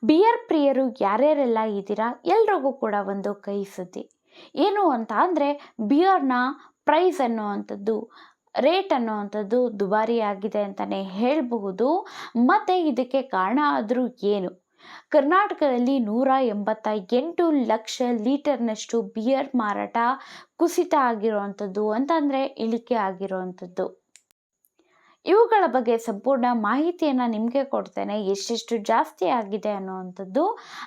Beer ಪ್ರಿಯರು ಯಾರ್ಯಾರೆಲ್ಲ ಇದ್ದೀರಾ ಎಲ್ರಿಗೂ ಕೂಡ ಒಂದು ಕಹಿ ಸುದ್ದಿ. ಏನು ಅಂತ ಅಂದರೆ ಬಿಯರ್ನ ಪ್ರೈಸ್ ಅನ್ನುವಂಥದ್ದು, ರೇಟ್ ಅನ್ನುವಂಥದ್ದು ದುಬಾರಿ ಆಗಿದೆ ಅಂತಲೇ ಹೇಳಬಹುದು. ಮತ್ತು ಇದಕ್ಕೆ ಕಾರಣ ಆದರೂ ಏನು? ಕರ್ನಾಟಕದಲ್ಲಿ 188 ಲಕ್ಷ ಲೀಟರ್ನಷ್ಟು ಬಿಯರ್ ಮಾರಾಟ ಕುಸಿತ ಆಗಿರುವಂಥದ್ದು ಅಂತಂದರೆ ಇಳಿಕೆ ಆಗಿರುವಂಥದ್ದು. ಇವುಗಳ ಬಗ್ಗೆ ಸಂಪೂರ್ಣ ಮಾಹಿತಿಯನ್ನು ನಿಮಗೆ ಕೊಡ್ತೇನೆ, ಎಷ್ಟೆಷ್ಟು ಜಾಸ್ತಿ ಆಗಿದೆ ಅನ್ನುವಂಥದ್ದು.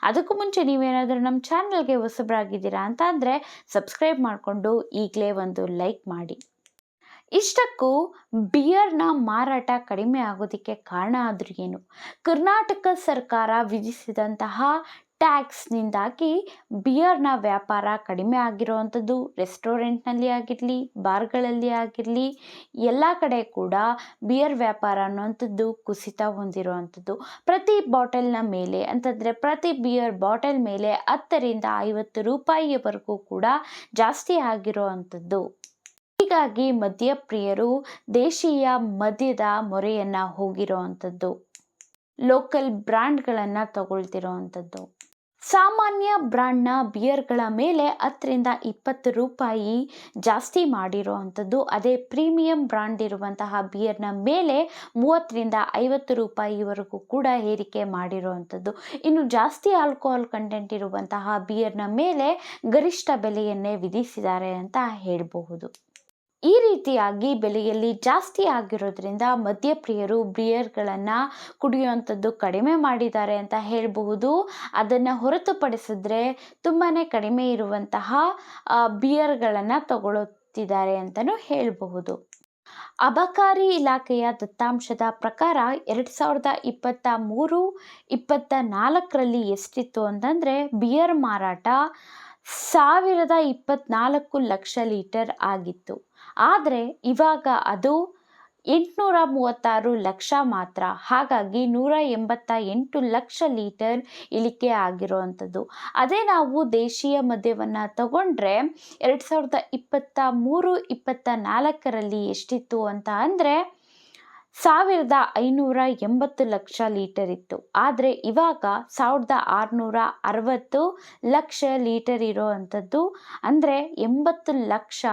ಅದಕ್ಕೂ ಮುಂಚೆ ನೀವೇನಾದರೂ ನಮ್ಮ ಚಾನಲ್ಗೆ ಹೊಸಬರಾಗಿದ್ದೀರಾ ಅಂತ ಅಂದರೆ ಸಬ್ಸ್ಕ್ರೈಬ್ ಮಾಡಿಕೊಂಡು ಈಗಲೇ ಒಂದು ಲೈಕ್ ಮಾಡಿ. ಇಷ್ಟಕ್ಕೂ ಬಿಯರ್ನ ಮಾರಾಟ ಕಡಿಮೆ ಆಗೋದಕ್ಕೆ ಕಾರಣ ಆದರೂ ಏನು? ಕರ್ನಾಟಕ ಸರ್ಕಾರ ವಿಧಿಸಿದಂತಹ ಟ್ಯಾಕ್ಸ್ನಿಂದಾಗಿ ಬಿಯರ್ನ ವ್ಯಾಪಾರ ಕಡಿಮೆ ಆಗಿರುವಂಥದ್ದು. ರೆಸ್ಟೋರೆಂಟ್ನಲ್ಲಿ ಆಗಿರಲಿ, ಬಾರ್ಗಳಲ್ಲಿ ಆಗಿರಲಿ, ಎಲ್ಲ ಕಡೆ ಕೂಡ ಬಿಯರ್ ವ್ಯಾಪಾರ ಅನ್ನುವಂಥದ್ದು ಕುಸಿತ ಹೊಂದಿರುವಂಥದ್ದು. ಪ್ರತಿ ಬಾಟಲ್ನ ಮೇಲೆ ಅಂತಂದರೆ ಪ್ರತಿ ಬಿಯರ್ ಬಾಟಲ್ ಮೇಲೆ 10ರಿಂದ 50 ರೂಪಾಯಿಯವರೆಗೂ ಕೂಡ ಜಾಸ್ತಿ ಆಗಿರುವಂಥದ್ದು. ಹೀಗಾಗಿ ಮದ್ಯಪ್ರಿಯರು ದೇಶೀಯ ಮದ್ಯದ ಮೊರೆಯನ್ನು ಹೋಗಿರುವಂಥದ್ದು, ಲೋಕಲ್ ಬ್ರ್ಯಾಂಡ್ಗಳನ್ನು ತಗೊಳ್ತಿರೋವಂಥದ್ದು. ಸಾಮಾನ್ಯ ಬ್ರ್ಯಾಂಡ್ನ ಬಿಯರ್ಗಳ ಮೇಲೆ 10ರಿಂದ 20 ರೂಪಾಯಿ ಜಾಸ್ತಿ ಮಾಡಿರೋವಂಥದ್ದು. ಅದೇ ಪ್ರೀಮಿಯಂ ಬ್ರ್ಯಾಂಡ್ ಇರುವಂತಹ ಬಿಯರ್ನ ಮೇಲೆ 30ರಿಂದ 50 ರೂಪಾಯಿವರೆಗೂ ಕೂಡ ಏರಿಕೆ ಮಾಡಿರುವಂಥದ್ದು. ಇನ್ನು ಜಾಸ್ತಿ ಆಲ್ಕೋಹಾಲ್ ಕಂಟೆಂಟ್ ಇರುವಂತಹ ಬಿಯರ್ನ ಮೇಲೆ ಗರಿಷ್ಠ ಬೆಲೆಯನ್ನೇ ವಿಧಿಸಿದ್ದಾರೆ ಅಂತ ಹೇಳಬಹುದು. ಈ ರೀತಿಯಾಗಿ ಬೆಲೆಯಲ್ಲಿ ಜಾಸ್ತಿ ಆಗಿರೋದ್ರಿಂದ ಮದ್ಯಪ್ರಿಯರು ಬಿಯರ್ಗಳನ್ನು ಕುಡಿಯುವಂಥದ್ದು ಕಡಿಮೆ ಮಾಡಿದ್ದಾರೆ ಅಂತ ಹೇಳಬಹುದು. ಅದನ್ನು ಹೊರತುಪಡಿಸಿದ್ರೆ ತುಂಬಾ ಕಡಿಮೆ ಇರುವಂತಹ ಬಿಯರ್ಗಳನ್ನು ತಗೊಳ್ಳುತ್ತಿದ್ದಾರೆ ಅಂತಲೂ ಹೇಳಬಹುದು. ಅಬಕಾರಿ ಇಲಾಖೆಯ ದತ್ತಾಂಶದ ಪ್ರಕಾರ 2023-24ರಲ್ಲಿ ಎಷ್ಟಿತ್ತು ಅಂತಂದರೆ ಬಿಯರ್ ಮಾರಾಟ 1024 ಲಕ್ಷ ಲೀಟರ್ ಆಗಿತ್ತು. ಆದರೆ ಇವಾಗ ಅದು 836 ಲಕ್ಷ ಮಾತ್ರ. ಹಾಗಾಗಿ 188 ಲಕ್ಷ ಲೀಟರ್ ಇಳಿಕೆ ಆಗಿರುವಂಥದ್ದು. ಅದೇ ನಾವು ದೇಶೀಯ ಮದ್ಯವನ್ನು ತಗೊಂಡ್ರೆ 2023-24ರಲ್ಲಿ ಎಷ್ಟಿತ್ತು ಅಂತ ಅಂದರೆ 1580 ಲಕ್ಷ ಲೀಟರ್ ಇತ್ತು. ಆದರೆ ಇವಾಗ 1660 ಲಕ್ಷ ಲೀಟರ್ ಇರೋವಂಥದ್ದು. ಅಂದರೆ 80 ಲಕ್ಷ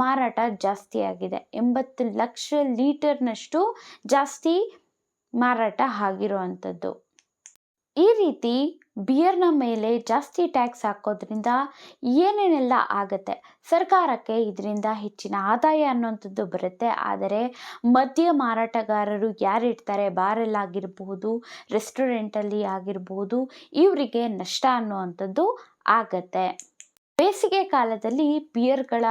ಮಾರಾಟ ಜಾಸ್ತಿ ಆಗಿದೆ. 80 ಲಕ್ಷ ಲೀಟರ್ನಷ್ಟು ಜಾಸ್ತಿ ಮಾರಾಟ ಆಗಿರುವಂಥದ್ದು. ಈ ರೀತಿ ಬಿಯರ್ನ ಮೇಲೆ ಜಾಸ್ತಿ ಟ್ಯಾಕ್ಸ್ ಹಾಕೋದ್ರಿಂದ ಏನೇನೆಲ್ಲ ಆಗತ್ತೆ? ಸರ್ಕಾರಕ್ಕೆ ಇದರಿಂದ ಹೆಚ್ಚಿನ ಆದಾಯ ಅನ್ನುವಂಥದ್ದು ಬರುತ್ತೆ. ಆದರೆ ಮದ್ಯ ಮಾರಾಟಗಾರರು ಯಾರಿರ್ತಾರೆ, ಬಾರಲ್ಲಾಗಿರಬಹುದು, ರೆಸ್ಟೋರೆಂಟಲ್ಲಿ ಆಗಿರಬಹುದು, ಇವರಿಗೆ ನಷ್ಟ ಅನ್ನುವಂಥದ್ದು ಆಗತ್ತೆ. ಬೇಸಿಗೆ ಕಾಲದಲ್ಲಿ ಬಿಯರ್ಗಳ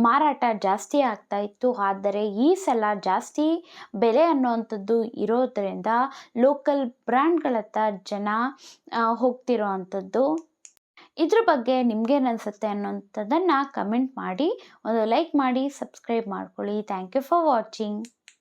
ಮಾರಾಟ ಜಾಸ್ತಿ ಆಗ್ತಾ ಇತ್ತು. ಆದರೆ ಈ ಸಲ ಜಾಸ್ತಿ ಬೆಲೆ ಅನ್ನುವಂಥದ್ದು ಇರೋದರಿಂದ ಲೋಕಲ್ ಬ್ರ್ಯಾಂಡ್ಗಳತ್ತ ಜನ ಹೋಗ್ತಿರೋ ಅಂಥದ್ದು. ಇದ್ರ ಬಗ್ಗೆ ನಿಮ್ಗೇನು ಅನಿಸುತ್ತೆ ಅನ್ನೋಂಥದ್ದನ್ನು ಕಮೆಂಟ್ ಮಾಡಿ, ಒಂದು ಲೈಕ್ ಮಾಡಿ, ಸಬ್ಸ್ಕ್ರೈಬ್ ಮಾಡ್ಕೊಳ್ಳಿ. Thank you for watching.